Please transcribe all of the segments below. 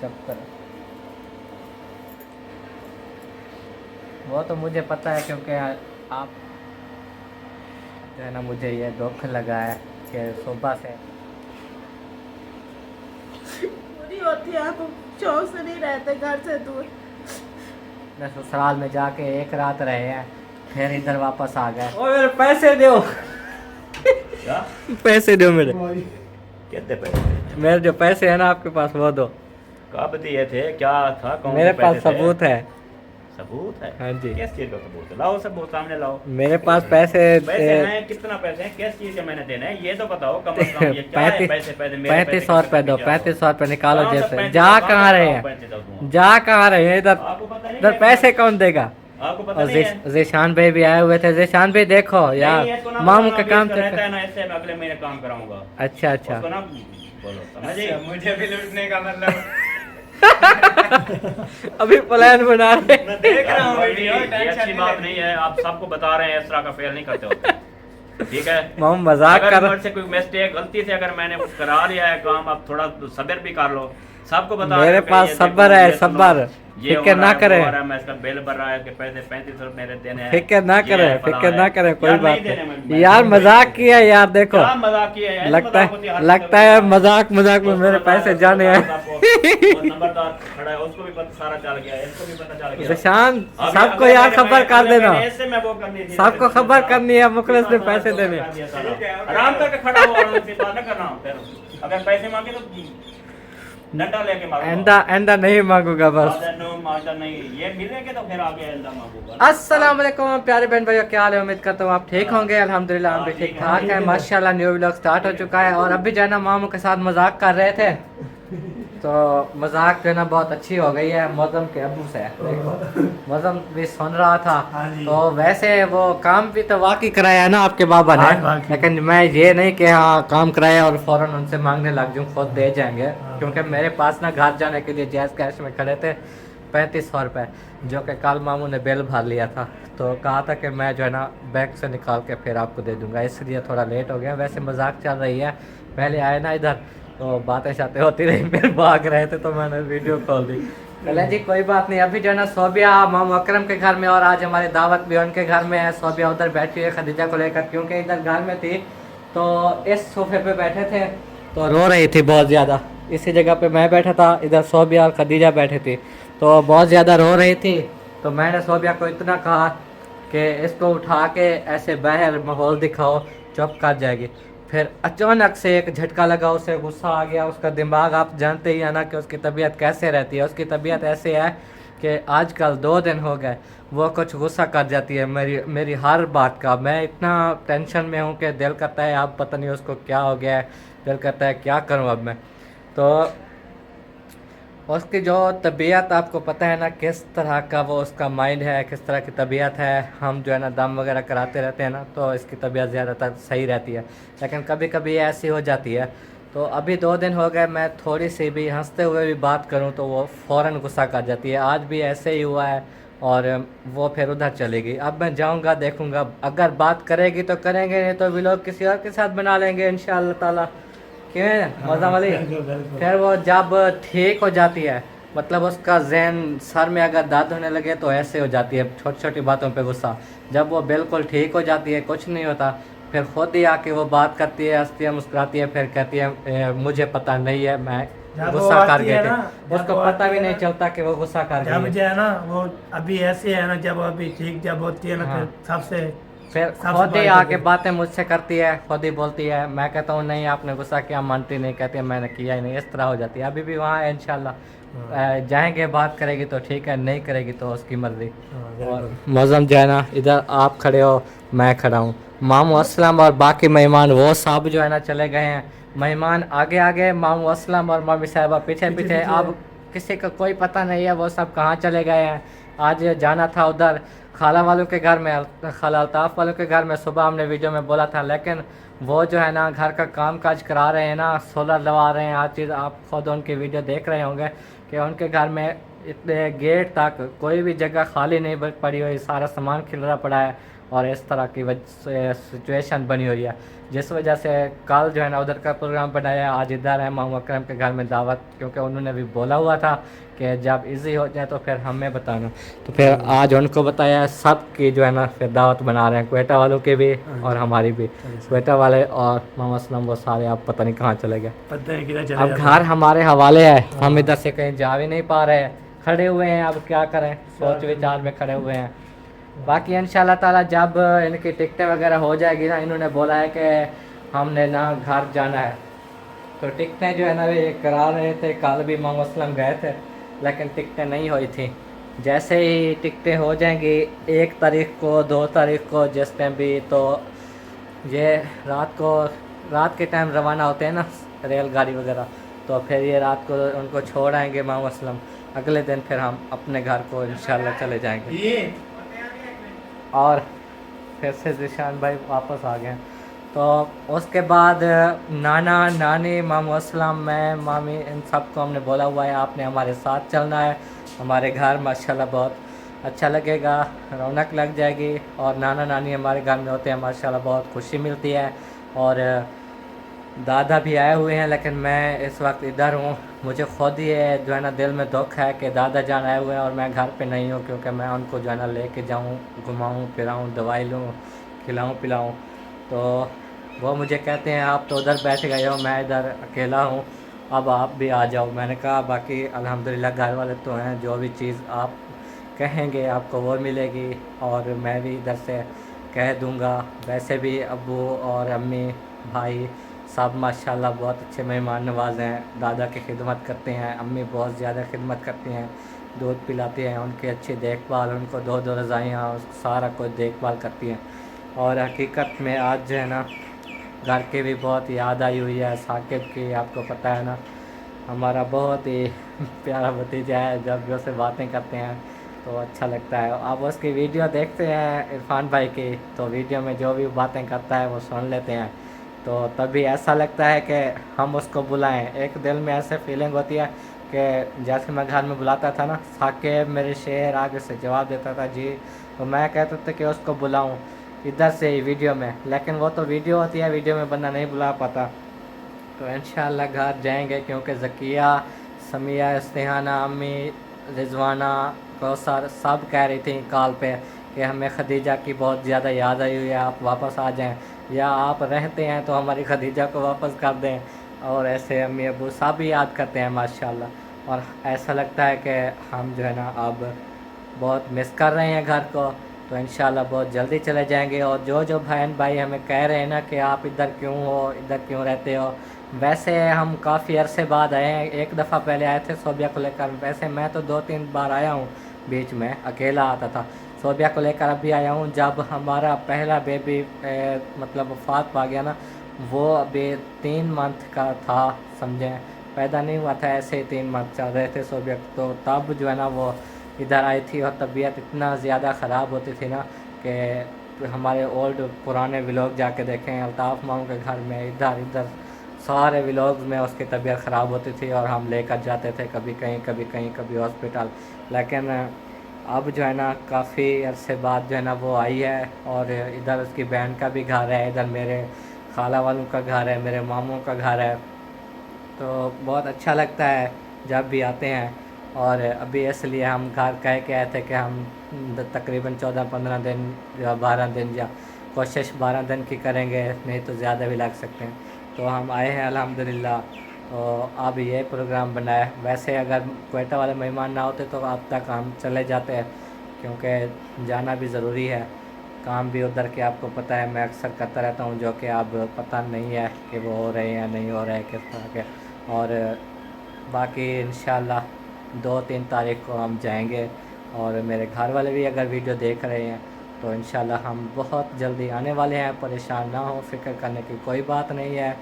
75। वो तो मुझे पता है क्योंकि आप जो है ना मुझे ये दुख लगा है कि सुबह से पूरी होती है, आप शौक से नहीं रहते घर से दूर। ससुराल में जाके एक रात रहे हैं, फिर इधर वापस आ गए। ओ मेरे पैसे दो। क्या पैसे दो मेरे, कहते पैसे मेरे जो पैसे हैं ना आपके पास वो दो। कब दिए थे, क्या था, कौन मेरे से पास पैसे थे? सबूत है। सबूत है? हाँ जी। किस चीज का सबूत है? लाओ सबूत सामने लाओ। मेरे पास पैसे हैं, कितना पैसे हैं, किस चीज के मैंने देने हैं, ये तो बताओ कम से कम। ये क्या है? 3500 रुपए दो, 3500 रुपए निकालो कहाँ जेब से से। 3500? जा कहाँ कहाँ से रहे लाओ हैं, 3500 दूंगा? जा कहाँ रहे हैं? इधर आपको पता नहीं इधर है? पैसे कौन देगा? आपको पता और नहीं है? जीशान भाई भी आए हुए थे। जीशान भाई देखो यार, नहीं, इसको ना मामू बताना, का काम इसका तो रहता है ना, इससे मैं अगले महीने काम कराऊंगा। अच्छा अच्छा। उसको ना बोलो, समझे? मुझे भी लूटने का मतलब। अभी प्लान बना रहे। मैं देख रहा हूँ ये वीडियो, टेंशन अच्छी नहीं बात लेनी। नहीं है, आप सबको बता रहे हैं, इस तरह का फेल नहीं करते होते। ठीक है, मामू मजाक अगर कर। मेरे से कोई मिस्टेक, गलती से अगर मैंने कुछ करा लिया है काम, आप थोड़ा सब्र भी कर लो। सबको बता मेरे रहे हो कि पास ये सब्र देखो, है, ये सुनो, सब्र। ये फिक्र हो रहा ना है, वो करे, हो रहा है, मैं इसका बिल भर रहा है कि पैसे 3500 मेरे देने हैं। फिक्र ना ये करे, है, फलाना फिक्र ना है। करे, कोई यार बात नहीं देने, नहीं मैं यार, मजाक किया यार। देखो क्या मजाक किया है? लगता मजाक होती है हर लगता चीज़ है में। मजाक मजाक में मेरे उसको पैसे बताया, जाने हैं। वो नंबरदार खड़ा है, उसको भी पता सारा चल गया, इसको भी पता चल गया। जीशान अभी सबको अगले यार महीने खबर मैं- कर अगले देना, महीने इससे मैं वो करनी थी। सबको खबर करनी है। मुखलिस ने पैसे देने। आराम करके खड़ा हो, आराम से बात न करना। फिर अगर पैसे मांगे तो डंडा लेके मारूंगा। एंदा एंदा नहीं मांगूंगा बस। मांगता नहीं, ये मिलेंगे तो फिर आगे एंदा मांगूंगा। अस्सलाम वालेकुम प्यारे बहन भाइयों, क्या हाल है? उम्मीद करता हूँ आप ठीक होंगे। अल्हम्दुलिल्लाह हम भी ठीक ठाक हैं माशाल्लाह। न्यू व्लॉग स्टार्ट हो चुका है और अभी जो है ना मामू के साथ मजाक कर रहे थे, तो मजाक जो है ना बहुत अच्छी हो गई है मौजम के अबू से। देखो मौजम भी सुन रहा था। तो वैसे वो काम भी तो वाकई कराया है ना आपके बाबा ने, लेकिन मैं ये नहीं कि हाँ काम कराया और फौरन उनसे मांगने लग जाऊँ, खुद दे जाएंगे। क्योंकि मेरे पास ना घर जाने के लिए जैस कैश में खड़े थे 3500 रुपये, जो कि कल मामू ने बिल भर लिया था। तो कहा था कि मैं जो है ना बैंक से निकाल के फिर आपको दे दूंगा, इसलिए थोड़ा लेट हो गया। वैसे मजाक चल रही है, पहले आए ना इधर तो बातें शातें होती रही, फिर भाग रहे थे तो मैंने वीडियो कॉल दी। चलें जी कोई बात नहीं। अभी जो है ना सोबिया मामू अकरम के घर में, और आज हमारी दावत भी उनके घर में है। सोबिया उधर बैठी है खदीजा को लेकर, क्योंकि इधर घर में थी तो इस सोफे पे बैठे थे तो रो रही थी बहुत ज़्यादा। इसी जगह पे मैं बैठा था, इधर सोबिया और खदीजा बैठी थी तो बहुत ज़्यादा रो रही थी। तो मैंने सोबिया को इतना कहा कि इसको उठा के ऐसे बाहर माहौल दिखाओ, चुप कर जाएगी। फिर अचानक से एक झटका लगा, उसे गुस्सा आ गया। उसका दिमाग आप जानते ही हैं ना कि उसकी तबीयत कैसे रहती है। उसकी तबीयत ऐसे है कि आजकल 2 दिन हो गए वो कुछ गुस्सा कर जाती है मेरी हर बात का। मैं इतना टेंशन में हूँ कि दिल करता है अब पता नहीं उसको क्या हो गया है, दिल करता है क्या करूँ अब मैं। तो उसकी जो तबीयत आपको पता है ना किस तरह का वो उसका माइंड है, किस तरह की तबीयत है। हम जो है ना दम वगैरह कराते रहते हैं ना तो इसकी तबीयत ज़्यादातर सही रहती है, लेकिन कभी कभी ऐसी हो जाती है। तो अभी 2 दिन हो गए, मैं थोड़ी सी भी हंसते हुए भी बात करूं तो वो फ़ौरन गुस्सा कर जाती है। आज भी ऐसे ही हुआ है और वो फिर उधर चलेगी। अब मैं जाऊंगा देखूंगा, अगर बात करेगी तो करेंगे, नहीं तो व्लॉग किसी और के साथ बना लेंगे इंशाअल्लाह ताला। क्यों मज़ा वाली। फिर वो जब ठीक हो जाती है, मतलब उसका जहन सर में अगर दर्द होने लगे तो ऐसे हो जाती है, छोटी छोटी बातों पे गुस्सा। जब वो बिल्कुल ठीक हो जाती है, कुछ नहीं होता, फिर खुद ही आके वो बात करती है, हंसती है, मुस्कुराती है, फिर कहती है मुझे पता नहीं है, मैं गुस्सा कर गए थे। उसको पता भी नहीं चलता कि वो गुस्सा कर जब गई जो है ना वो अभी ऐसे है ना, जब अभी ठीक जब होती है ना हाँ। फिर सबसे फिर खुद ही आके बातें मुझसे करती है, खुद ही बोलती है। मैं कहता हूँ नहीं आपने गुस्सा किया, मानती नहीं, कहती है मैंने किया ही नहीं। इस तरह हो जाती है। अभी भी वहाँ है इंशाल्लाह, जाएंगे, बात करेगी तो ठीक है, नहीं करेगी तो उसकी मर्जी। और मौजम जो है ना, इधर आप खड़े हो, मैं खड़ा हूँ, मामू असलम और बाकी मेहमान वो सब जो है ना चले गए हैं। मेहमान आगे आगे, मामू असलम और मामी साहिबा पीछे पीछे। अब किसी का कोई पता नहीं है वो सब कहाँ चले गए हैं। आज जाना था उधर खाला वालों के घर में, खाला अल्ताफ़ वालों के घर में। सुबह हमने वीडियो में बोला था, लेकिन वो जो है ना घर का काम काज करा रहे हैं ना, सोलर लगा रहे हैं, हर चीज़। आप खुद उनकी वीडियो देख रहे होंगे कि उनके घर में इतने गेट तक कोई भी जगह खाली नहीं पड़ी हुई, सारा सामान खिलरा पड़ा है। اور اس طرح کی وجہ سے سچویشن بنی ہوئی ہے، جس وجہ سے کل جو ہے نا ادھر کا پروگرام بنایا، آج ادھر ہے ماموں اکرم کے گھر میں دعوت، کیونکہ انہوں نے بھی بولا ہوا تھا کہ جب ایزی ہو جائے تو پھر ہمیں بتانا، تو پھر آج ان کو بتایا، سب کی جو ہے نا پھر دعوت بنا رہے ہیں، کوئٹہ والوں کی بھی اور ہماری بھی، کوئٹہ والے اور محمد اسلم وہ سارے اب پتہ نہیں کہاں چلے گئے، پتہ نہیں کدھر چلے اب جاتے گھر ہمارے حوالے ہے، ہم ادھر سے کہیں جا بھی نہیں پا رہے ہیں، کھڑے ہوئے ہیں، اب کیا کریں، سوچ وچار میں کھڑے ہوئے ہیں۔ باقی انشاءاللہ تعالیٰ جب ان کی ٹکٹیں وغیرہ ہو جائے گی نا، انہوں نے بولا ہے کہ ہم نے نا گھر جانا ہے، تو ٹکٹیں جو ہے نا یہ کرا رہے تھے، کل بھی محمد اسلم گئے تھے لیکن ٹکٹیں نہیں ہوئی تھیں، جیسے ہی ٹکٹیں ہو جائیں گی 1 تاریخ کو 2 تاریخ کو جس ٹائم بھی، تو یہ رات کے ٹائم روانہ ہوتے ہیں نا ریل گاڑی وغیرہ، تو پھر یہ رات کو ان کو چھوڑ آئیں گے محمد اسلم، اگلے دن پھر ہم اپنے گھر کو انشاءاللہ چلے جائیں گے، اور پھر سے ذیشان بھائی واپس آ گئے۔ تو اس کے بعد نانا نانی ماموں اسلم میں مامی ان سب کو ہم نے بولا ہوا ہے آپ نے ہمارے ساتھ چلنا ہے، ہمارے گھر ماشاءاللہ بہت اچھا لگے گا، رونق لگ جائے گی، اور نانا نانی ہمارے گھر میں ہوتے ہیں ماشاءاللہ بہت خوشی ملتی ہے، اور دادا بھی آئے ہوئے ہیں لیکن میں اس وقت ادھر ہوں، مجھے خود یہ جو ہے نا دل میں دکھ ہے کہ دادا جان آئے ہوئے ہیں اور میں گھر پہ نہیں ہوں، کیونکہ میں ان کو جو ہے نا لے کے جاؤں، گھماؤں پھراؤں، دوائی لوں، کھلاؤں پلاؤں، تو وہ مجھے کہتے ہیں آپ تو ادھر بیٹھ گئے ہو، میں ادھر اکیلا ہوں، اب آپ بھی آ جاؤ، میں نے کہا باقی الحمدللہ گھر والے تو ہیں، جو بھی چیز آپ کہیں گے آپ کو وہ ملے گی، اور میں بھی ادھر سے کہہ دوں گا، ویسے بھی ابو اور امی بھائی سب ماشاءاللہ بہت اچھے مہمان نواز ہیں، دادا کی خدمت کرتے ہیں، امی بہت زیادہ خدمت کرتی ہیں، دودھ پلاتی ہیں، ان کی اچھی دیکھ بھال، ان کو 2 رضائیاں، سارا کچھ دیکھ بھال کرتی ہیں، اور حقیقت میں آج جو ہے نا گھر کی بھی بہت یاد آئی ہوئی ہے، ثاقب کی آپ کو پتہ ہے نا، ہمارا بہت ہی پیارا بھتیجا ہے، جب بھی اسے باتیں کرتے ہیں تو اچھا لگتا ہے، آپ اس کی ویڈیو دیکھتے ہیں عرفان بھائی کی، تو ویڈیو میں جو بھی باتیں کرتا ہے وہ سن لیتے ہیں، تو تبھی ایسا لگتا ہے کہ ہم اس کو بلائیں، ایک دل میں ایسے فیلنگ ہوتی ہے کہ جیسے میں گھر میں بلاتا تھا نا، ثاقب میرے شعر آگے سے جواب دیتا تھا جی، تو میں کہتا تھا کہ اس کو بلاؤں ادھر سے ہی ویڈیو میں، لیکن وہ تو ویڈیو ہوتی ہے، ویڈیو میں بندہ نہیں بلا پاتا، تو انشاءاللہ گھر جائیں گے، کیونکہ ذکیہ، سمیہ، استحانہ، امی، رضوانہ، کوثر سب کہہ رہی تھیں کال پہ کہ ہمیں خدیجہ کی بہت زیادہ یاد آئی ہوئی ہے، آپ واپس آ جائیں، یا آپ رہتے ہیں تو ہماری خدیجہ کو واپس کر دیں، اور ایسے امی ابو سب یاد کرتے ہیں ماشاءاللہ، اور ایسا لگتا ہے کہ ہم جو ہے نا اب بہت مس کر رہے ہیں گھر کو، تو انشاءاللہ بہت جلدی چلے جائیں گے، اور جو بہن بھائی ہمیں کہہ رہے ہیں نا کہ آپ ادھر کیوں ہو، ادھر کیوں رہتے ہو، ویسے ہم کافی عرصے بعد آئے ہیں، ایک دفعہ پہلے آئے تھے صوبیہ کو لے کر، ویسے میں تو 2-3 بار آیا ہوں، بیچ میں اکیلا آتا تھا، صوبیہ کو لے کر ابھی آیا ہوں، جب ہمارا پہلا بیبی مطلب وفات پا گیا نا، وہ ابھی 3 منتھ کا تھا، سمجھیں پیدا نہیں ہوا تھا، ایسے ہی 3 منتھ چل رہے تھے صوبیہ، تو تب جو ہے نا وہ ادھر آئی تھی، اور طبیعت اتنا زیادہ خراب ہوتی تھی نا کہ ہمارے اولڈ پرانے ولاگ جا کے دیکھیں، الطاف ماموں کے گھر میں ادھر سارے ولاگز میں اس کی طبیعت خراب ہوتی تھی، اور ہم لے کر جاتے تھے کبھی کہیں کبھی کہیں کبھی ہاسپٹل، لیکن اب جو ہے نا کافی عرصے بعد جو ہے نا وہ آئی ہے، اور ادھر اس کی بہن کا بھی گھر ہے، ادھر میرے خالہ والوں کا گھر ہے، میرے ماموں کا گھر ہے، تو بہت اچھا لگتا ہے جب بھی آتے ہیں، اور ابھی اس لیے ہم گھر کہہ کے آئے تھے کہ ہم تقریباً 14-15 دن یا 12 دن، یا کوشش 12 دن کی کریں گے، نہیں تو زیادہ بھی لگ سکتے ہیں، تو ہم آئے ہیں الحمدللہ، تو اب یہ پروگرام بنا ہے، ویسے اگر کوئٹہ والے مہمان نہ ہوتے تو اب تک ہم چلے جاتے ہیں، کیونکہ جانا بھی ضروری ہے، کام بھی ادھر کے آپ کو پتہ ہے، میں اکثر کرتا رہتا ہوں، جو کہ اب پتہ نہیں ہے کہ وہ ہو رہے ہیں یا نہیں ہو رہے ہیں کس طرح کے، اور باقی انشاءاللہ 2-3 تاریخ کو ہم جائیں گے، اور میرے گھر والے بھی اگر ویڈیو دیکھ رہے ہیں تو انشاءاللہ ہم بہت جلدی آنے والے ہیں، پریشان نہ ہوں، فکر کرنے کی کوئی بات نہیں ہے،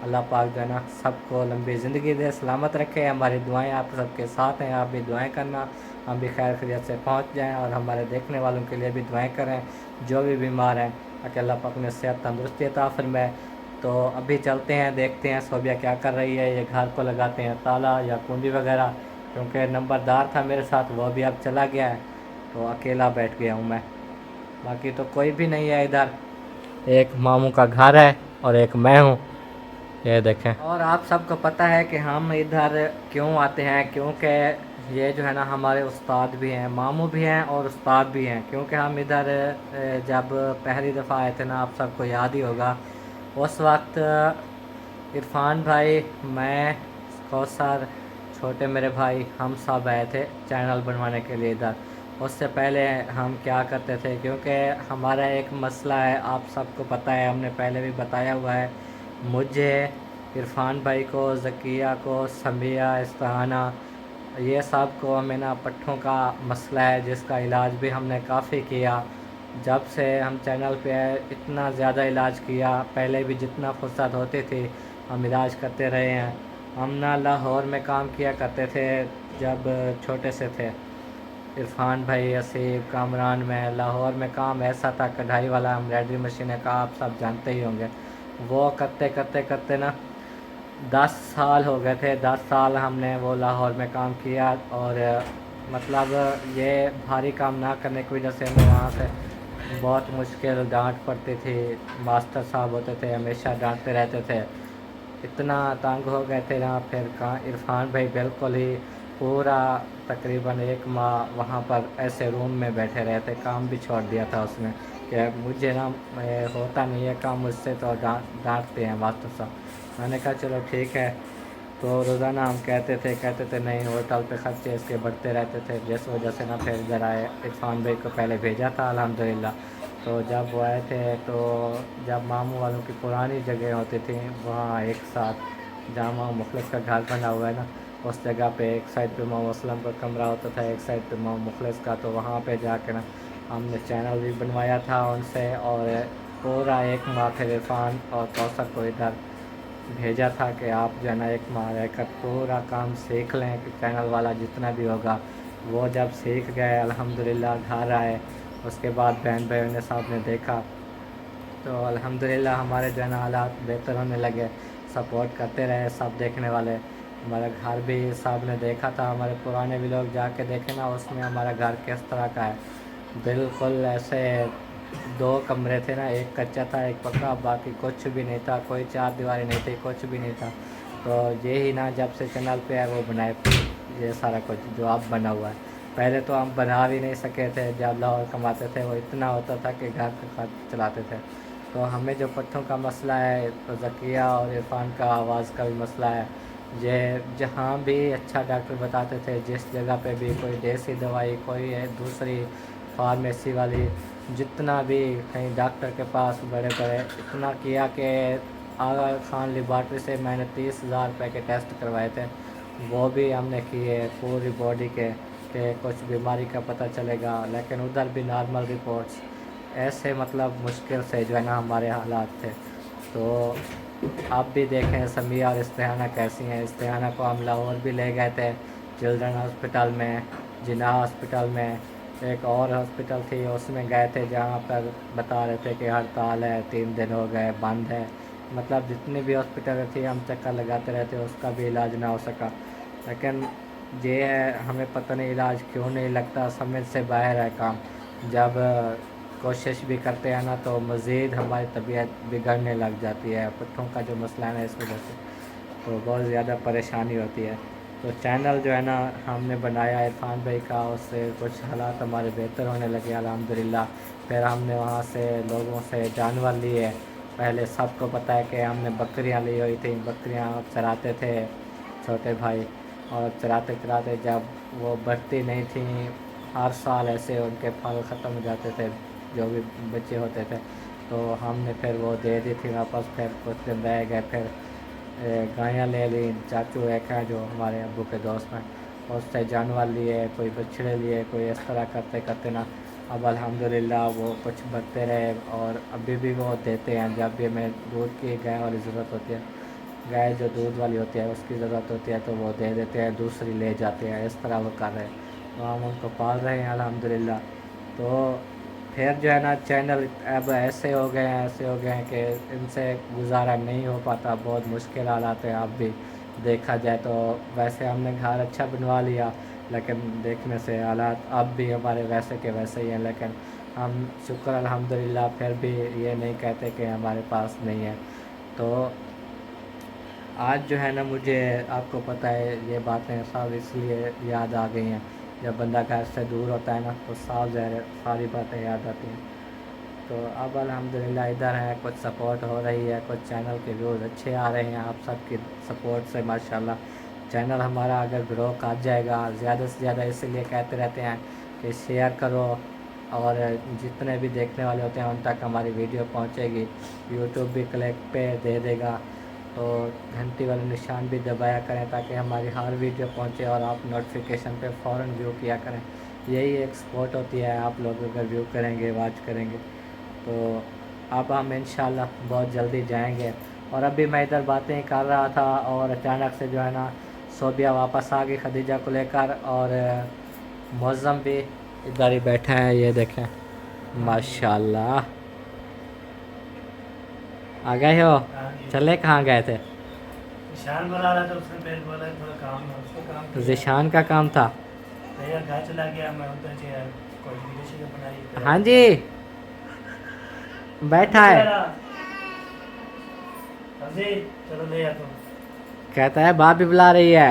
اللہ پاک جو ہے نا سب کو لمبی زندگی دے، سلامت رکھے، ہماری دعائیں آپ سب کے ساتھ ہیں، آپ بھی دعائیں کرنا، ہم بھی خیر خیریت سے پہنچ جائیں، اور ہمارے دیکھنے والوں کے لیے بھی دعائیں کریں، جو بھی بیمار ہیں کہ اللہ پاک نے صحت تندرستی عطا فرمائے، تو ابھی چلتے ہیں، دیکھتے ہیں صوبیہ کیا کر رہی ہے، یہ گھر کو لگاتے ہیں تالا یا کنڈی وغیرہ، کیونکہ نمبردار تھا میرے ساتھ وہ بھی اب چلا گیا ہے، تو اکیلا بیٹھ گیا ہوں میں، बाकी तो कोई भी नहीं है इधर। एक मामू का घर है और एक मैं हूँ, ये देखें। और आप सबको पता है कि हम इधर क्यों आते हैं, क्योंकि ये जो है ना हमारे उस्ताद भी हैं, मामू भी हैं और उस्ताद भी हैं। क्योंकि हम इधर जब पहली दफ़ा आए थे ना, आप सबको याद ही होगा, उस वक्त इरफान भाई, मैं, कौसर, छोटे मेरे भाई, हम सब आए थे चैनल बनवाने के लिए इधर। उससे पहले हम क्या करते थे, क्योंकि हमारा एक मसला है, आप सबको पता है, हमने पहले भी बताया हुआ है, मुझे, इरफान भाई को, ज़किया को, समिया, इस्ताना, ये सब को हमें ना पट्ठों का मसला है, जिसका इलाज भी हमने काफ़ी किया। जब से हम चैनल पे आए इतना ज़्यादा इलाज किया, पहले भी जितना फुर्सत होती थी हम इलाज करते रहे हैं। हम ना लाहौर में काम किया करते थे जब छोटे से थे, इरफान भाई, असीब, कामरान में। लाहौर में काम ऐसा था, कढ़ाई वाला एम्ब्रॉयडरी मशीन का आप सब जानते ही होंगे। वो करते करते करते ना 10 साल हो गए थे। 10 साल हमने वो लाहौर में काम किया, और मतलब ये भारी काम ना करने की वजह से हमें वहाँ से बहुत मुश्किल डांट पड़ती थी। मास्टर साहब होते थे, हमेशा डांटते रहते थे, इतना तंग हो गए थे ना। फिर कहाँ इरफान भाई बिल्कुल ही पूरा तकरीबन 1 माह वहाँ पर ऐसे रूम में बैठे रहे थे, काम भी छोड़ दिया था उसमें कि मुझे ना होता नहीं है काम मुझसे, तो डांटते हैं मास्टर साहब। मैंने कहा चलो ठीक है। तो रोज़ाना हम कहते थे नहीं, होटल पे खर्चे इसके बढ़ते रहते थे, जिस वजह से ना फिर इधर आए। इरफान भाई को पहले भेजा था अल्हम्दुलिल्लाह। तो जब वो आए थे, तो जब मामू वालों की पुरानी जगह होती थी, वहाँ एक साथ जहाँ मामू मुखलिस का घर बना हुआ है ना, उस जगह पे एक साइड पे मामू असलम का कमरा होता था, एक साइड पे मामू मुखलिस का। तो वहाँ पे जाके ना हमने चैनल भी बनवाया था उनसे, और पूरा 1 माह फिर इरफान और कौसर को इधर भेजा था कि आप जो है ना 1 माह रहकर पूरा काम सीख लें, कि चैनल वाला जितना भी होगा। वो जब सीख गए अल्हम्दुलिल्लाह, घर आए, उसके बाद बहन भाइयों ने साहब ने देखा, तो अल्हम्दुलिल्लाह हमारे जो है ना हालात बेहतर होने लगे। सपोर्ट करते रहे सब देखने वाले। हमारा घर भी साहब ने देखा था, हमारे पुराने भी लोग जाके देखे ना, उसमें हमारा घर किस तरह का है। बिल्कुल ऐसे 2 कमरे थे ना, एक कच्चा था एक पक्का, बाकी कुछ भी नहीं था, कोई चार दीवारी नहीं थी, कुछ भी नहीं था। तो यही ना जब से चैनल पे है वो बनाए ये सारा कुछ जो अब बना हुआ है। पहले तो हम बना भी नहीं सके थे, जब लाहौर कमाते थे वो इतना होता था कि घर का खर्च चलाते थे। तो हमें जो पट्ठों का मसला है, तो ज़किया और इरफान का आवाज़ का भी मसला है। ये जहाँ भी अच्छा डॉक्टर बताते थे, जिस जगह पे भी कोई देसी दवाई, कोई दूसरी फार्मेसी वाली, जितना भी कहीं डॉक्टर के पास बड़े बड़े, इतना किया कि आगा खान लेबॉर्ट्री से मैंने 30,000 रुपये के टेस्ट करवाए थे। वो भी हमने किए पूरी बॉडी के कि कुछ बीमारी का पता चलेगा, लेकिन उधर भी नॉर्मल रिपोर्ट्स। ऐसे मतलब मुश्किल से जो है ना हमारे हालात थे। तो आप भी देखें समिया और इस्तेहाना कैसी हैं। इस्तेहाना को हम लाहौर भी ले गए थे, चिल्ड्रन हॉस्पिटल में, जिन्ना हॉस्पिटल में, एक और हॉस्पिटल थी उसमें गए थे, जहाँ पर बता रहे थे कि हड़ताल है, 3 दिन हो गए बंद है। मतलब जितनी भी हॉस्पिटल थी हम चक्कर लगाते रहते, उसका भी इलाज ना हो सका। लेकिन ये है, हमें पता नहीं इलाज क्यों नहीं लगता, समझ से बाहर है काम। जब कोशिश भी करते हैं ना, तो मज़ीद हमारी तबीयत बिगड़ने लग जाती है। पुट्ठों का जो मसला है ना, इस वजह से तो बहुत ज़्यादा परेशानी होती है। तो चैनल जो है ना हमने बनाया इरफान भाई का, उससे कुछ हालात हमारे बेहतर होने लगे अल्हम्दुलिल्लाह। फिर हमने वहाँ से लोगों से जानवर लिए। पहले सबको पता है कि हमने बकरियाँ ली हुई थी, बकरियाँ चराते थे छोटे भाई, और चराते चराते जब वो बढ़ती नहीं थी, हर साल ऐसे उनके फल ख़त्म हो जाते थे, जो भी बच्चे होते थे, तो हमने फिर वो दे दी थी वापस। फिर कुछ दिन रह गए, फिर गायें ले ली। चाचू एक हैं जो हमारे अब्बू के दोस्त हैं, उससे जानवर लिए, कोई बछड़े लिए, कोई इस तरह करते करते ना अब अल्हम्दुलिल्लाह वो कुछ बढ़ते रहे, और अभी भी वो देते हैं। जब भी हमें दूध की गाय वाली ज़रूरत होती है, गाय जो दूध वाली होती है उसकी ज़रूरत होती है, तो वो दे देते हैं, दूसरी ले जाते हैं, इस तरह वो कर रहे हैं। तो हम उनको पाल रहे हैं अल्हम्दुलिल्लाह। तो फिर जो है ना चैनल अब ऐसे हो गए हैं कि इनसे गुजारा नहीं हो पाता, बहुत मुश्किल हालात है। अब भी देखा जाए तो वैसे हमने घर अच्छा बनवा लिया, लेकिन देखने से हालात अब भी हमारे वैसे के वैसे ही हैं। लेकिन हम शुक्र अल्हम्दुलिल्लाह फिर भी ये नहीं कहते कि हमारे पास नहीं है। तो आज जो है ना मुझे आपको पता है ये बातें सब इसलिए याद आ गई हैं, जब बंदा घर से दूर होता है ना तो साफ ज़ाहिर सारी बातें याद आती हैं। तो अब अल्हम्दुलिल्लाह इधर है, कुछ सपोर्ट हो रही है, कुछ चैनल के व्यूज़ अच्छे आ रहे हैं आप सबकी सपोर्ट से माशाल्लाह। चैनल हमारा अगर ग्रो कर जाएगा ज़्यादा से ज़्यादा, इसलिए कहते रहते हैं कि शेयर करो और जितने भी देखने वाले होते हैं उन तक हमारी वीडियो पहुंचेगी। यूट्यूब भी क्लिक पे दे देगा, तो घंटी वाला निशान भी दबाया करें ताकि हमारी हर वीडियो पहुंचे और आप नोटिफिकेशन पे फ़ौरन व्यू किया करें। यही एक सपोर्ट होती है, आप लोग अगर व्यू करेंगे वॉच करेंगे। तो अब हम इंशाल्लाह बहुत जल्दी जाएंगे। और अभी मैं इधर बातें कर रहा था और अचानक से जो है ना सोबिया वापस आ गई खदीजा को लेकर, और मौज़म भी इधर ही बैठा है, ये देखें माशाल्लाह। आ गए हो? चले कहाँ गए थे? निशान बना रहा था, उसने पहले बोला थोड़ा काम है, उसको काम तो ज़िशान का काम था। भैया घर चला गया, मैं उधर से कोई वीडियो बनाई। हाँ जी, बैठा है, सब्जी चलो ले आ। तो कहता है बाप भी बुला रही है।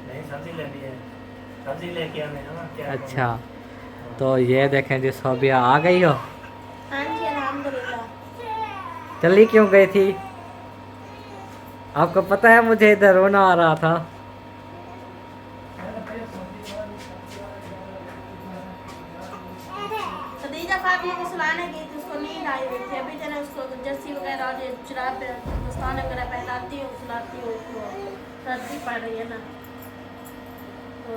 नहीं सब्जी लेनी है, सब्जी लेके आने है ना क्या। अच्छा, तो ये देखें जी सोबिया आ गई हो। हाँ जी अल्हम्दुलिल्लाह। चली क्यों गई थी? आपको पता है मुझे इधर रोना आ रहा था। खदीजा फातिमा को सुलाने गई थी, उसको नींद आई हुई थी। अभी जरा उसको जर्सी वगैरह और जुराब पे दस्ताने वगैरह पहनाती हूँ, सुलाती हूँ। उसको सर्दी पड़ रही है ना, तो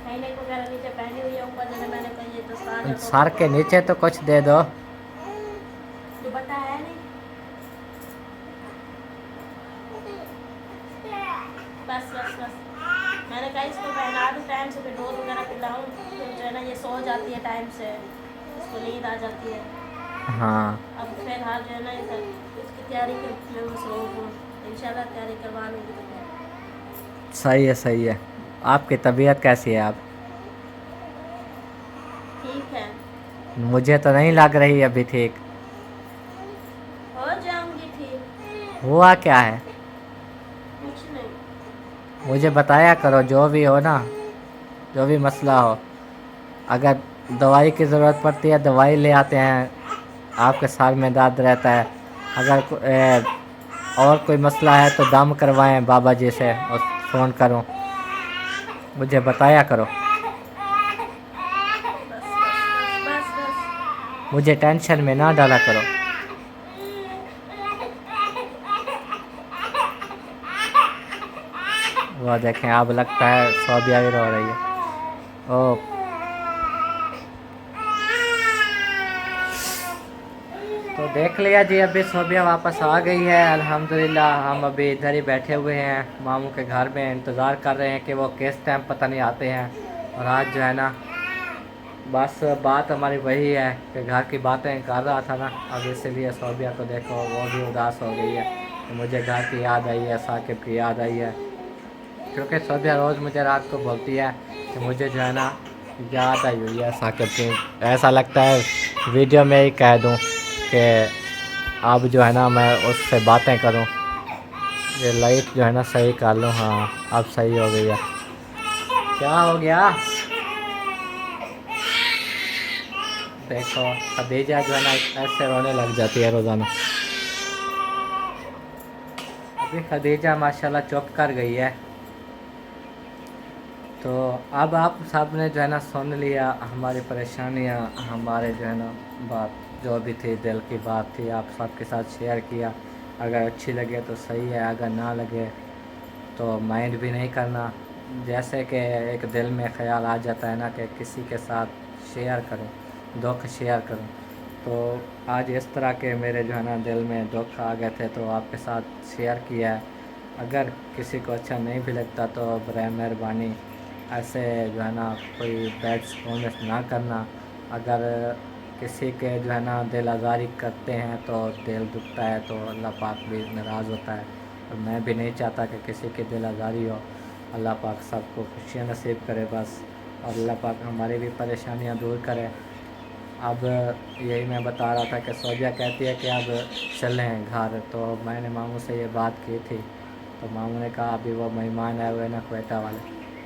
हैनेक वगैरह नीचे पहनी हुई है, ऊपर जरा मैंने कहा ये दस्ताने सर के नीचे तो कुछ दे दो। दुपट्टा है नहीं, बस बस बस। मैंने कहा इसको पहना दूँ टाइम से, फिर दूध वगैरह पिलाऊँ, तो जो है ना ये सो जाती है टाइम से, उसको नींद आ जाती है। हाँ, अब फिलहाल जो है ना इसकी तैयारी में मसरूफ हूँ, इंशाल्लाह तैयारी करवा लूँगी। सही है सही है। आपकी तबीयत कैसी है? आप ठीक है, मुझे तो नहीं लग रही अभी ठीक। हो जाऊँगी ठीक। हुआ क्या है? कुछ नहीं, मुझे बताया करो, जो भी हो ना, जो भी मसला हो। अगर दवाई की ज़रूरत पड़ती है दवाई ले आते हैं, आपके सर में दर्द रहता है, अगर और कोई मसला है तो दम करवाएं बाबा जी से और फ़ोन करो, मुझे बताया करो। बस बस बस बस। मुझे टेंशन में ना डाला करो। वो देखें, अब लगता है सोबिया भी रो रही है। ओ तो देख लिया जी, अभी सोबिया वापस आ गई है अल्हम्दुलिल्लाह। हम अभी इधर ही बैठे हुए हैं मामू के घर में, इंतज़ार कर रहे हैं कि वो किस टाइम पता नहीं आते हैं। और आज जो है ना बस बात हमारी वही है कि घर की बातें कर रहा था ना, अब इसलिए सोबिया को देखो वो भी उदास हो गई है। तो मुझे घर की याद आई है, साकिब की याद आई है, क्योंकि सोबिया रोज़ मुझे रात को बोलती है कि मुझे जो है ना याद आई हुई है साकिब की। ऐसा लगता है वीडियो में ही कह दूँ कि अब जो है ना मैं उससे बातें करूं। ये लाइट जो है ना सही कर लूँ। हाँ अब सही हो गई है। क्या हो गया? देखो खदीजा जो है ना ऐसे रोने लग जाती है रोज़ाना। अभी खदीजा माशाल्लाह चुप कर गई है। तो अब आप सब ने जो है ना सुन लिया हमारी परेशानियाँ, हमारे जो है ना बात जो भी थी, दिल की बात थी, आप सबके साथ शेयर किया। अगर अच्छी लगे तो सही है, अगर ना लगे तो माइंड भी नहीं करना। जैसे कि एक दिल में ख़्याल आ जाता है ना कि किसी के साथ शेयर करूं, दुख शेयर करूं, तो आज इस तरह के मेरे जो है ना दिल में दुख आ गए थे तो आपके साथ शेयर किया है। अगर किसी को अच्छा नहीं भी लगता तो बराए मेहरबानी ऐसे जो है ना कोई बैड कमेंट्स ना करना। अगर किसी के जो है ना दिल आज़ारी करते हैं तो दिल दुखता है, तो अल्लाह पाक भी नाराज़ होता है। और मैं भी नहीं चाहता कि किसी की दिल आज़ारी हो। अल्लाह पाक सबको खुशियाँ नसीब करे बस, और अल्लाह पाक हमारी भी परेशानियाँ दूर करे। अब यही मैं बता रहा था कि सोबिया कहती है कि अब चलें घर, तो मैंने मामू से ये बात की थी, तो मामू ने कहा अभी वो मेहमान आए हुए ना क्वेटा वाले,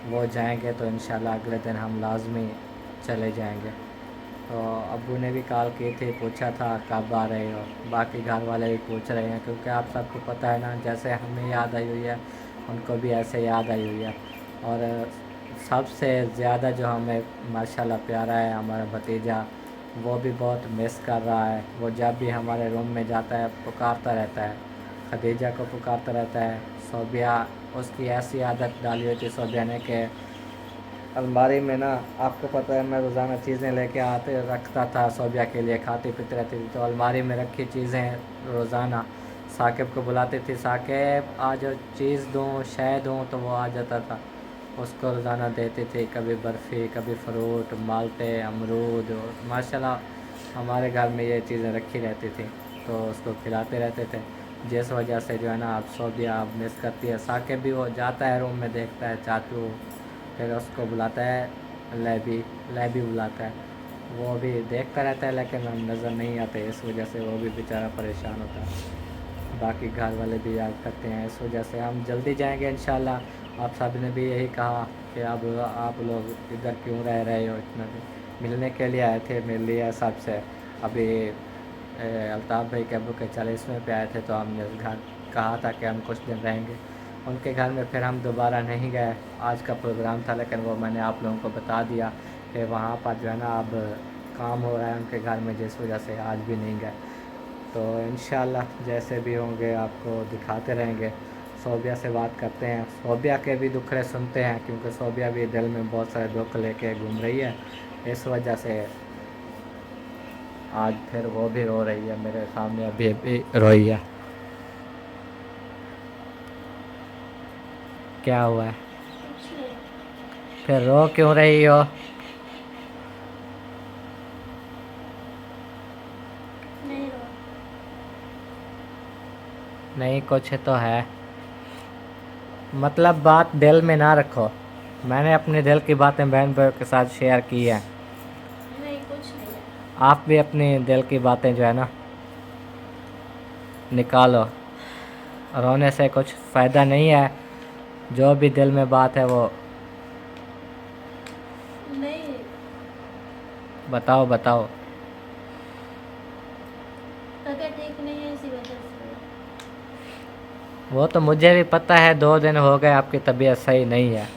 वो जाएंगे तो इंशाल्लाह अगले दिन हम लाजमी चले जाएंगे। तो अब्बू ने भी कॉल की थी, पूछा था कब आ रहे हो, बाकी घर वाले भी पूछ रहे हैं, क्योंकि आप सबको पता है ना, जैसे हमें याद आई हुई है उनको भी ऐसे याद आई हुई है। और सबसे ज़्यादा जो हमें माशाल्लाह प्यारा है हमारा भतीजा, वो भी बहुत मिस कर रहा है। वो जब भी हमारे रूम में जाता है पुकारता रहता है, खदीजा को पुकारता रहता है। सोबिया, उसकी ऐसी आदत डाली हुई थी सोबिया ने कि अलमारी में ना, आपको पता है मैं रोज़ाना चीज़ें लेके आते रखता था सोबिया के लिए, खाती पीती रहती थी, तो अलमारी में रखी चीज़ें रोज़ाना साकिब को बुलाती थी, साकिब आज चीज़ दूँ शय दूँ, तो वो आ जाता था, उसको रोज़ाना देती थी, कभी बर्फ़ी, कभी फ्रूट, माल्टे, अमरूद, माशाल्लाह हमारे घर में ये चीज़ें रखी रहती थी, तो उसको खिलाते रहते थे। जिस वजह से जो है ना अब सोबिया अब मिस करती है। साकिब भी वो जाता है रूम में, देखता है चाचू, फिर उसको बुलाता है लैबी बुलाता है, वो भी देखता रहता है लेकिन हम नज़र नहीं आते, इस वजह से वो भी बेचारा परेशान होता है। बाकी घर वाले भी याद करते हैं, इस वजह से हम जल्दी जाएंगे इंशाल्लाह। आप सब ने भी यही कहा कि अब आप लोग इधर क्यों रह रहे हो इतना दिन, मिलने के लिए आए थे, मिल लिया सबसे। अभी अल्ताफ़ भाई के अब्बू के 40वें पे आए थे, तो हमने घर कहा था कि हम कुछ दिन रहेंगे उनके घर में, फिर हम दोबारा नहीं गए। आज का प्रोग्राम था लेकिन वो मैंने आप लोगों को बता दिया कि वहाँ पर जो है ना अब काम हो रहा है उनके घर में, जिस वजह से आज भी नहीं गए। तो इंशाल्लाह जैसे भी होंगे आपको दिखाते रहेंगे। सोबिया से बात करते हैं, सोबिया के भी दुखड़े सुनते हैं, क्योंकि सोबिया भी दिल में बहुत सारे दुख लेके घूम रही है, इस वजह से आज फिर वो भी रो रही है, मेरे सामने अभी रोई है। क्या हुआ है, कुछ नहीं। फिर रो क्यों रही हो? नहीं रो। नहीं कुछ तो है, मतलब बात दिल में ना रखो। मैंने अपने दिल की बातें बहन भाइयों के साथ शेयर की है, नहीं कुछ नहीं है। आप भी अपनी दिल की बातें जो है ना निकालो, रोने से कुछ फ़ायदा नहीं है, जो भी दिल में बात है वो नहीं बताओ। तबीयत ठीक नहीं है, इसी वजह से। वो तो मुझे भी पता है, 2 दिन हो गए आपकी तबीयत सही नहीं है,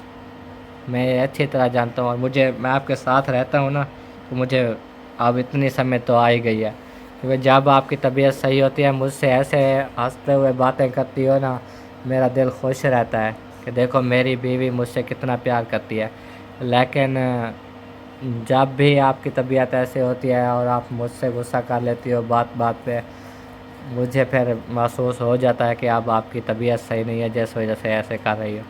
मैं अच्छी तरह जानता हूँ, और मैं आपके साथ रहता हूँ ना, तो मुझे अब इतनी समय तो आ ही गई है, क्योंकि जब आपकी तबीयत सही होती है मुझसे ऐसे हंसते हुए बातें करती हो ना, मेरा दिल खुश रहता है कि देखो मेरी बीवी मुझसे कितना प्यार करती है। लेकिन जब भी आपकी तबीयत ऐसे होती है और आप मुझसे गुस्सा कर लेती हो बात पे, मुझे फिर महसूस हो जाता है कि अब आपकी तबीयत सही नहीं है, जिस वजह से ऐसे कर रही हो।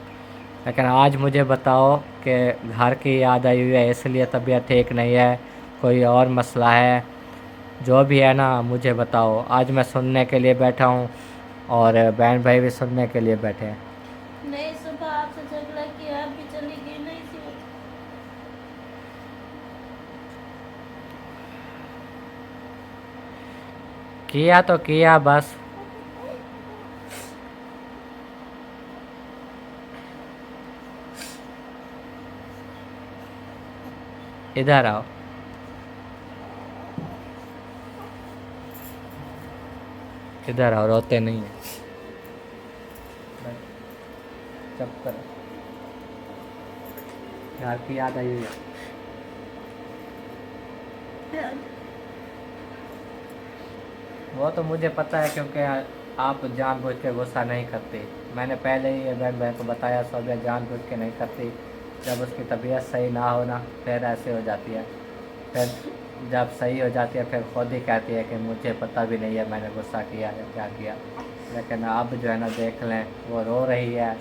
लेकिन आज मुझे बताओ कि घर की याद आई हुई है इसलिए तबीयत ठीक नहीं है, कोई और मसला है, जो भी है ना मुझे बताओ। आज मैं सुनने के लिए बैठा हूँ और बहन भाई भी सुनने के लिए बैठे हैं। नहीं, सुबह आपसे झगड़ा किया, आप भी चली गई ना, इसी वजह। किया तो किया बस, इधर आओ। इधर आओ, रोते नहीं है, चुप करो, घर की याद आई हुई है। वो तो मुझे पता है, क्योंकि आप जानबूझ के गुस्सा नहीं करती, मैंने पहले ही ये बहन भाई को बताया, सोबिया जानबूझ के नहीं करती, जब उसकी तबीयत सही ना हो ना फिर ऐसे हो जाती है, फिर जब सही हो जाती है फिर खुद ही कहती है कि मुझे पता भी नहीं है मैंने गुस्सा किया है क्या किया। लेकिन अब जो है ना देख लें, वो रो रही है,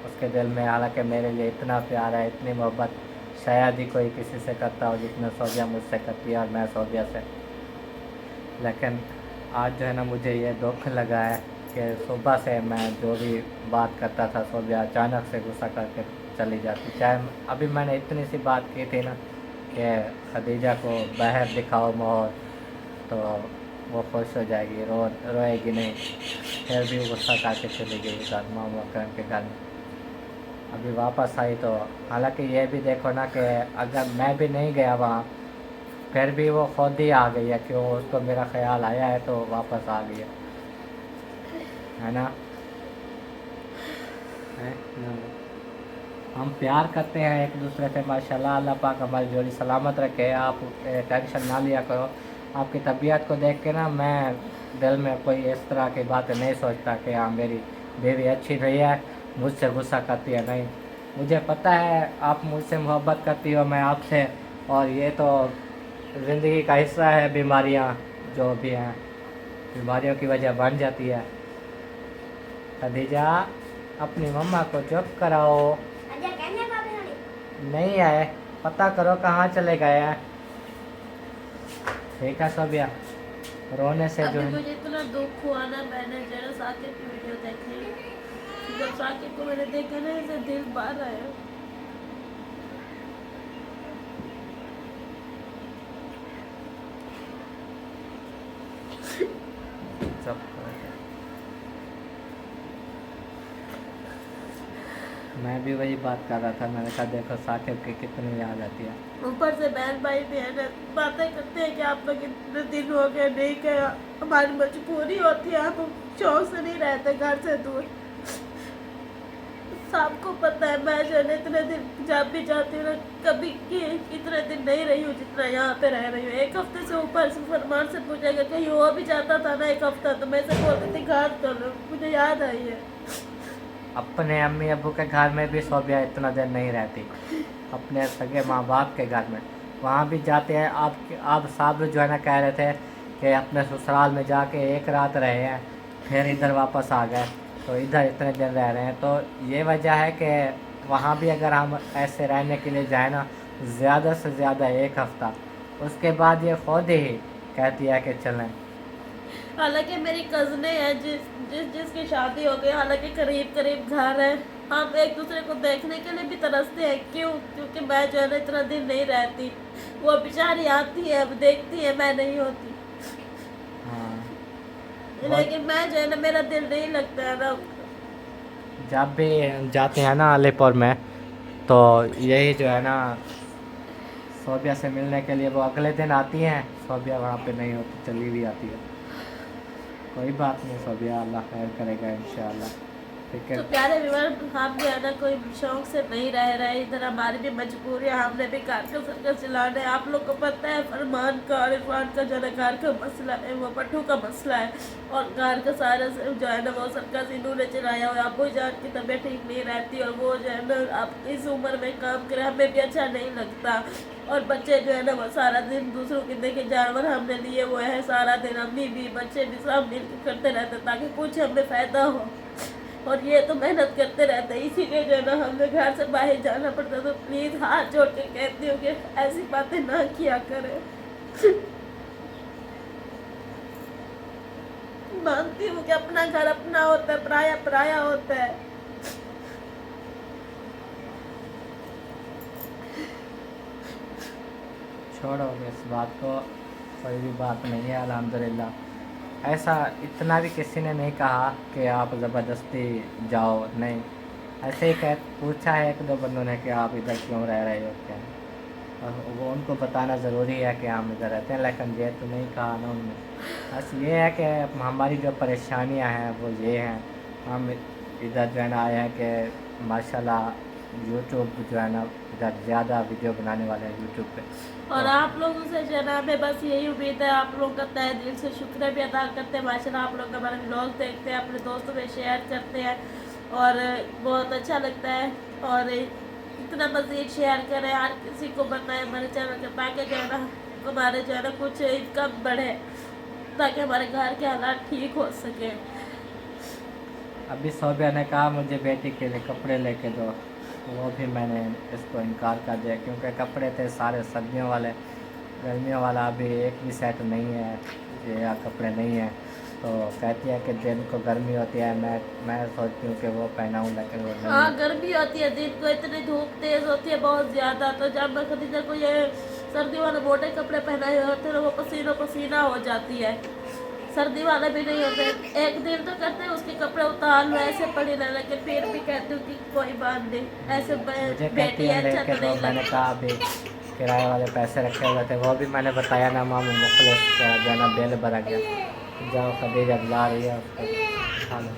उसके दिल में हालांकि मेरे लिए इतना प्यार है, इतनी मोहब्बत शायद ही कोई किसी से करता हो जितना सोबिया मुझसे करती है और मैं सोबिया से। लेकिन आज जो है ना मुझे ये दुख लगा है कि सुबह से मैं जो भी बात करता था सोबिया अचानक से गुस्सा करके चली जाती। चाहे अभी मैंने इतनी सी बात की थी ना, کہ خدیجہ کو باہر دکھاؤ ماحول تو وہ خوش ہو جائے گی، روئے گی نہیں. پھر بھی غصہ کر کے چلی گئی ادھر ماموں اکرم کے گھر میں. ابھی واپس آئی تو حالانکہ یہ بھی دیکھو نا کہ اگر میں بھی نہیں گیا وہاں پھر بھی وہ خود ہی آ گئی ہے، کیوں اس کو میرا خیال آیا ہے تو واپس آ گئی ہے نا. ہم پیار کرتے ہیں ایک دوسرے سے ماشاءاللہ. اللہ پاک ہماری جوڑی سلامت رکھے. آپ ٹینشن نہ لیا کرو. آپ کی طبیعت کو دیکھ کے نا میں دل میں کوئی اس طرح کی باتیں نہیں سوچتا کہ ہاں میری بیوی اچھی نہیں ہے، مجھ سے غصہ کرتی ہے. نہیں، مجھے پتہ ہے آپ مجھ سے محبت کرتی ہو، میں آپ سے، اور یہ تو زندگی کا حصہ ہے. بیماریاں جو بھی ہیں بیماریوں کی وجہ بن جاتی ہے. خدیجہ اپنی مما کو چپ کراؤ. نہیں آئے، پتہ کرو کہاں چلے گئے ہیں. ٹھیک ہے صوبیہ، رونے سے جو ابھی ہے مجھے اتنا دکھ ہوا نا، میں نے ذرا ثاقب کی ویڈیو دیکھی. جب ثاقب کو میں نے دیکھا نا اسے دل باہر آیا. سب میں بھی وہی بات کر رہا تھا. میں نے کہا دیکھو ثاقب کی کتنی یاد آتی ہے. اوپر سے بہن بھائی بھی ہے نا، باتیں کرتے ہیں کہ آپ لوگ اتنے دن ہو گئے نہیں گیا، ہماری مجبوری ہوتی ہے، ہم شوق سے نہیں رہتے گھر سے دور. سب کو پتہ ہے میں جو ہے نا اتنے دن جب بھی جاتی ہوں نا، کبھی اتنے دن نہیں رہی ہوں جتنا یہاں پہ رہ رہی ہوں. ایک ہفتے سے اوپر سے فرمان سے پوچھا گیا کہیں وہ بھی جاتا تھا نا ایک ہفتہ، تو میں سے بولتی تھی گھر چلو. مجھے یاد آئی ہے اپنے امی ابو کے گھر میں بھی صوبیہ اتنا دن نہیں رہتی، اپنے سگے ماں باپ کے گھر میں وہاں بھی جاتے ہیں. آپ صاحب جو ہے نا کہہ رہے تھے کہ اپنے سسرال میں جا کے ایک رات رہے ہیں پھر ادھر واپس آ گئے، تو ادھر اتنے دن رہ رہے ہیں. تو یہ وجہ ہے کہ وہاں بھی اگر ہم ایسے رہنے کے لیے جائیں نا زیادہ سے زیادہ ایک ہفتہ، اس کے بعد یہ خود ہی کہتی ہے کہ چلیں. حالانکہ میری کزنیں ہیں جس کی شادی ہو گئی، حالانکہ قریب قریب گھر ہے، ہم ایک دوسرے کو دیکھنے کے لیے بھی ترستے ہیں. کیونکہ میں جو ہے نا اتنا دن نہیں رہتی. وہ بیچاری آتی ہے، اب دیکھتی ہے، میں نہیں ہوتی. ہاں، لیکن میں جو ہے نا میرا دل نہیں لگتا ہے نا. جب بھی جاتے ہیں نا علی پور میں تو یہی جو ہے نا صوبیہ سے ملنے کے لیے وہ اگلے دن آتی ہیں. صوبیہ وہاں پہ نہیں ہوتی، چلی بھی آتی ہے. کوئی بات نہیں صوبیہ، اللہ خیر کرے گا انشاءاللہ. ٹھیک ہے. تو پیارے ویور، ہم جو ہے نا کوئی شوق سے نہیں رہ رہے ادھر، ہماری بھی مجبوری ہے، ہم نے بھی گھر کا سرکل چلانا ہے. آپ لوگ کو پتہ ہے فرمان کا اور عرفان کا جو ہے نا گھر کا مسئلہ ہے، وہ پٹھو کا مسئلہ ہے، اور گھر کا سارا جو ہے نا وہ سرکل انہوں نے چلایا ہوا. ابو جان کی طبیعت ٹھیک نہیں رہتی اور وہ جو ہے نا اب اس عمر میں کام کرے ہمیں بھی اچھا نہیں لگتا. اور بچے جو ہے نا وہ سارا دن دوسروں کے دیکھے جانور ہم نے لیے وہ ہے، سارا دن امی بھی بچے بھی سب مل کے کرتے رہتے تاکہ کچھ ہمیں فائدہ ہو. اور یہ تو محنت کرتے رہتے ہیں، اسی لیے جو ہے نا ہمیں گھر سے باہر جانا پڑتا. تو پلیز ہاتھ جوڑ کے کہتی ہوں کہ ایسی باتیں نہ کیا کریں. مانتی ہوں کہ اپنا گھر اپنا ہوتا ہے، پرایا پرایا ہوتا ہے. چھوڑو اس بات کو، کوئی بھی بات نہیں ہے. الحمدللہ ایسا اتنا بھی کسی نے نہیں کہا کہ آپ زبردستی جاؤ، نہیں. ایسے ہی پوچھا ہے ایک دو بندوں نے کہ آپ ادھر کیوں رہ رہے ہو کیا، اور وہ ان کو بتانا ضروری ہے کہ ہم ادھر رہتے ہیں، لیکن یہ تو نہیں کہا نا انہوں نے. بس یہ ہے کہ ہماری جو پریشانیاں ہیں وہ یہ ہیں. ہم ادھر جو ہے نا آئے ہیں کہ ماشاءاللہ یوٹیوب جو ہے نا ادھر زیادہ ویڈیو بنانے والے ہیں یوٹیوب پہ. اور آپ لوگوں سے جناب بس یہی امید ہے، آپ لوگوں کا تہ دل سے شکریہ بھی ادا کرتے ہیں. ماشاءاللہ آپ لوگ ہمارے ولاگ دیکھتے ہیں، اپنے دوستوں میں شیئر کرتے ہیں اور بہت اچھا لگتا ہے. اور اتنا مزید شیئر کریں، ہر کسی کو بتائیں ہمارے چینل کے، تاکہ جو ہے نا ہمارے جو ہے نا کچھ انکم بڑھے، تاکہ ہمارے گھر کے حالات ٹھیک ہو سکیں. ابھی صوبیہ نے کہا مجھے بیٹی کے لیے کپڑے لے کے دو، وہ بھی میں نے اس کو انکار کر دیا کیونکہ کپڑے تھے سارے سردیوں والے. گرمیوں والا ابھی ایک بھی سیٹ نہیں ہے یا کپڑے نہیں ہیں. تو کہتی ہے کہ دن کو گرمی ہوتی ہے، میں سوچتی ہوں کہ وہ پہناؤں لیکن وہ نہیں. ہاں گرمی ہوتی ہے، دن کو اتنی دھوپ تیز ہوتی ہے بہت زیادہ. تو جب میں خدیجہ کو یہ सर्दी वाले मोटे कपड़े पहनाए हुए होते हैं वो पसीना पसीना हो जाती है, सर्दी वाले भी नहीं होते। एक दिन तो कहते हैं उसके कपड़े उतार लो ऐसे पड़े रहे, लेकिन फिर भी कहती हूँ कि कोई बात नहीं, ऐसे मुझे बेटी कहती है अच्छा लेके तो तो नहीं मैंने लगता। कहा अभी किराए वाले पैसे रखे हुए थे, वो भी मैंने बताया ना मामू मुखलिस का जो है ना बिल भरा गया, जाओ खदीजा बुला रही है उसको उठा लो,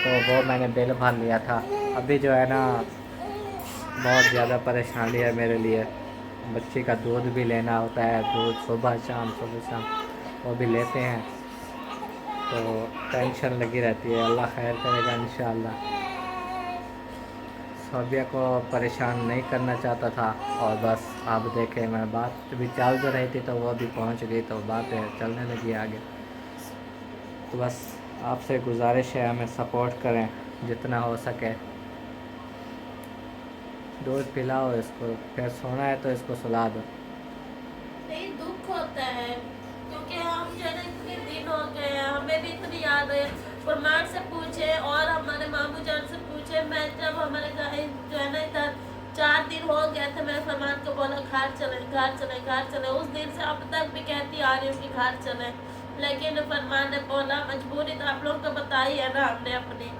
तो वो मैंने बिल भर लिया था। अभी जो है ना बहुत ज़्यादा परेशानी है मेरे लिए, बच्ची का दूध भी लेना होता है, दूध सुबह शाम वो भी लेते हैं, तो टेंशन लगी रहती है। अल्लाह खैर करेगा इंशाअल्लाह। सोबिया को परेशान नहीं करना चाहता था, और बस आप देखें मैं बात भी चल तो रही थी तो वो भी पहुंच गई, तो बात चलने लगी आगे। तो बस आपसे गुजारिश है हमें सपोर्ट करें जितना हो सके, दूध पिलाओ इसको, फिर सोना है तो इसको सुला दो। नहीं दुख होता है क्योंकि हम जो है ना इतने दिन हो गए हैं, हमें भी इतनी याद है। फरमान से पूछे और हमारे मामू जान से पूछे, मैं जब हमारे घर जो है ना इधर 4 दिन हो गए थे, मैं फरमान को बोला घर चले घर चले घर चले, उस दिन से अब तक भी कहती आ रही हूँ कि घर चले, लेकिन फरमान ने बोला मजबूरी तो आप लोगों को बताई है ना हमने अपनी,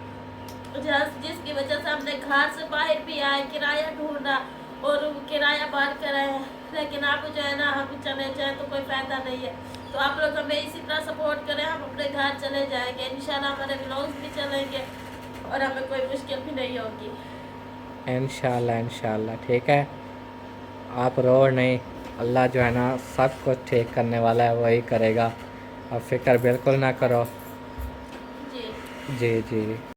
जिसकी वजह से हमने घर से बाहर भी आए, किराया ढूंढा और किराया बाहर कराया, लेकिन आप जो है ना हम चले जाएं तो कोई फायदा नहीं है। तो आप लोग हमें इसी तरह सपोर्ट करें, हम अपने घर चले जाएंगे इंशाल्लाह, हमारे व्लॉग्स भी चलेंगे और हमें कोई मुश्किल भी नहीं होगी इंशाअल्लाह इंशाअल्लाह। ठीक है, आप रो नहीं, अल्लाह जो है ना सब कुछ ठीक करने वाला है, वही करेगा, आप फिक्र बिल्कुल ना करो। जी। जी जी।